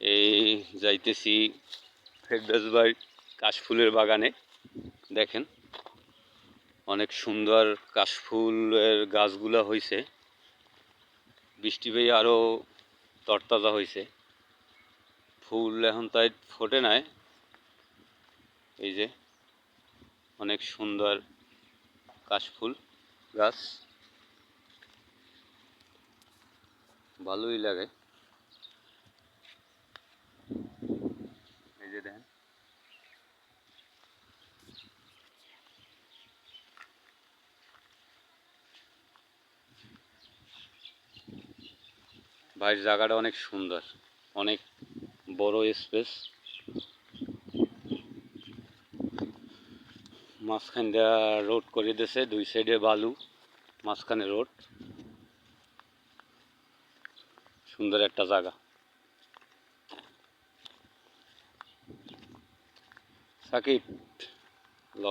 এই যাইতেছি ফেরদৌস ভাই কাশফুলের বাগানে। দেখেন অনেক সুন্দর কাশফুলের গাছগুলা হয়েছে, বৃষ্টি পেয়ে আরও তরতাজা হয়েছে। ফুল এখন তাই ফোটে নাই। এই যে অনেক সুন্দর কাশফুল গাছ, ভালোই লাগে। এই যে দেখেন ভাইয়ের জায়গাটা অনেক সুন্দর, অনেক বড় স্পেস। মাঝখান দিয়ে রোড করে দিয়েছে, দুই সাইডে বালু, মাঝখানে রোড, সুন্দর একটা জায়গা। সাকিব ল